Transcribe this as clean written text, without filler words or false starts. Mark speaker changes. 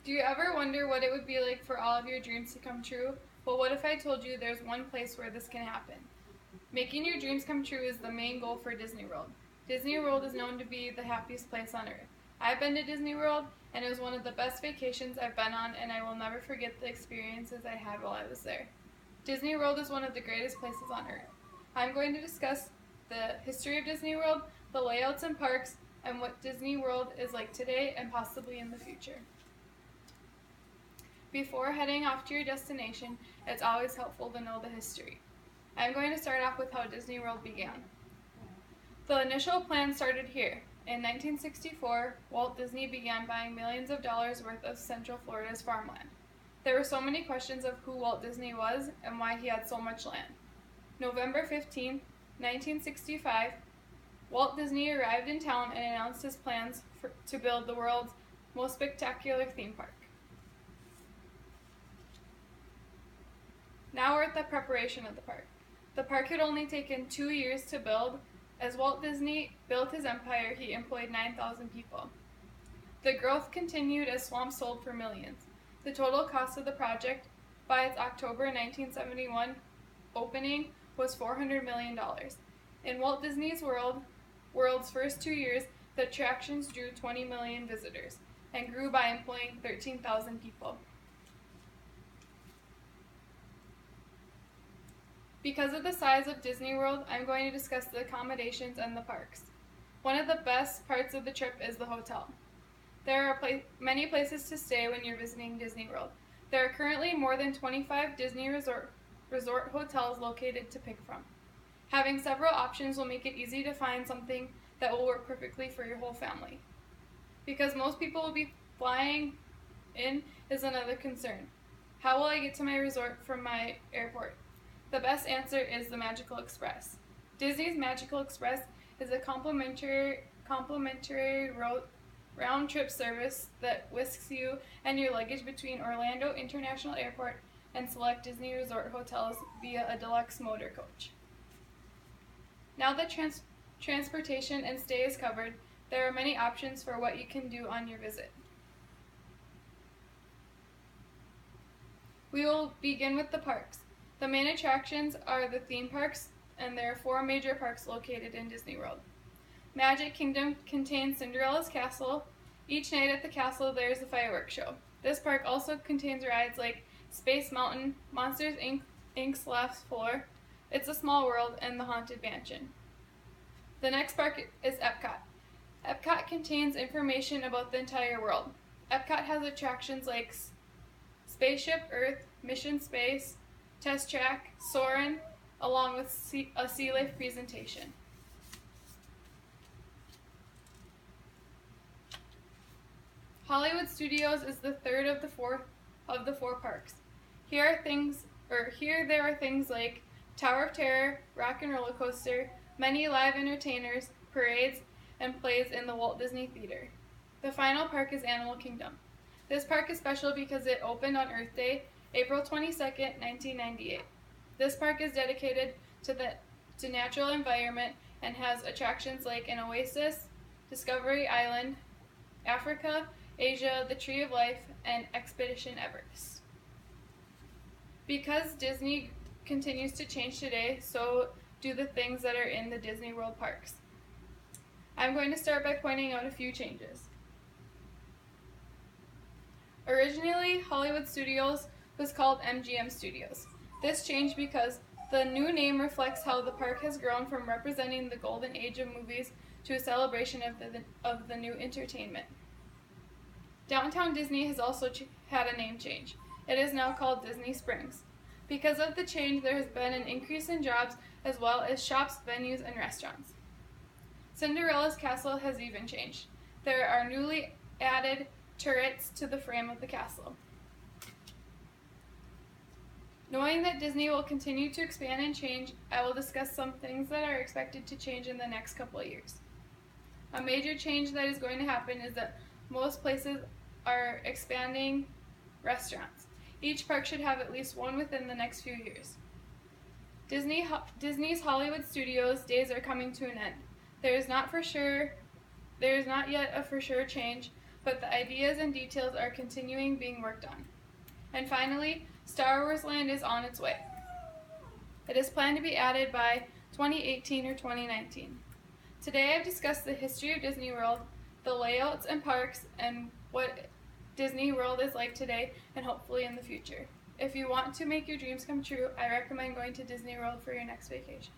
Speaker 1: Do you ever wonder what it would be like for all of your dreams to come true? Well, what if I told you there's one place where this can happen? Making your dreams come true is the main goal for Disney World. Disney World is known to be the happiest place on earth. I've been to Disney World, and it was one of the best vacations I've been on, and I will never forget the experiences I had while I was there. Disney World is one of the greatest places on earth. I'm going to discuss the history of Disney World, the layouts and parks, and what Disney World is like today and possibly in the future. Before heading off to your destination, it's always helpful to know the history. I'm going to start off with how Disney World began. The initial plan started here. In 1964, Walt Disney began buying millions of dollars worth of Central Florida's farmland. There were so many questions of who Walt Disney was and why he had so much land. November 15, 1965, Walt Disney arrived in town and announced his plans to build the world's most spectacular theme park. Now we're at the preparation of the park. The park had only taken 2 years to build. As Walt Disney built his empire, he employed 9,000 people. The growth continued as swamps sold for millions. The total cost of the project by its October 1971 opening was $400 million. In Walt Disney's world's first 2 years, the attractions drew 20 million visitors and grew by employing 13,000 people. Because of the size of Disney World, I'm going to discuss the accommodations and the parks. One of the best parts of the trip is the hotel. There are many places to stay when you're visiting Disney World. There are currently more than 25 Disney resort hotels located to pick from. Having several options will make it easy to find something that will work perfectly for your whole family. Because most people will be flying in is another concern. How will I get to my resort from my airport? The best answer is the Magical Express. Disney's Magical Express is a complimentary round-trip service that whisks you and your luggage between Orlando International Airport and select Disney resort hotels via a deluxe motor coach. Now that transportation and stay is covered, there are many options for what you can do on your visit. We will begin with the parks. The main attractions are the theme parks, and there are 4 major parks located in Disney World. Magic Kingdom contains Cinderella's castle. Each night at the castle there is a fireworks show. This park also contains rides like Space Mountain, Monsters Inc.'s Last Floor, It's a Small World, and the Haunted Mansion. The next park is Epcot. Epcot contains information about the entire world. Epcot has attractions like Spaceship Earth, Mission Space, Test Track, Soarin', along with a sea life presentation. Hollywood Studios is the third of the four parks. Here there are things like Tower of Terror, Rock and Roller Coaster, many live entertainers, parades, and plays in the Walt Disney Theater. The final park is Animal Kingdom. This park is special because it opened on Earth Day, April 22nd, 1998. This park is dedicated to natural environment and has attractions like an oasis, Discovery Island, Africa, Asia, the Tree of Life, and Expedition Everest. Because Disney continues to change today, so do the things that are in the Disney World parks. I'm going to start by pointing out a few changes. Originally, Hollywood Studios was called MGM Studios. This changed because the new name reflects how the park has grown from representing the golden age of movies to a celebration of the new entertainment. Downtown Disney has also had a name change. It is now called Disney Springs. Because of the change, there has been an increase in jobs as well as shops, venues, and restaurants. Cinderella's castle has even changed. There are newly added turrets to the frame of the castle. Knowing that Disney will continue to expand and change, I will discuss some things that are expected to change in the next couple of years. A major change that is going to happen is that most places are expanding restaurants. Each park should have at least one within the next few years. Disney's Hollywood Studios days are coming to an end. There is not yet a for sure change, but the ideas and details are continuing being worked on. And finally, Star Wars Land is on its way. It is planned to be added by 2018 or 2019. Today I've discussed the history of Disney World, the layouts and parks, and what Disney World is like today and hopefully in the future. If you want to make your dreams come true, I recommend going to Disney World for your next vacation.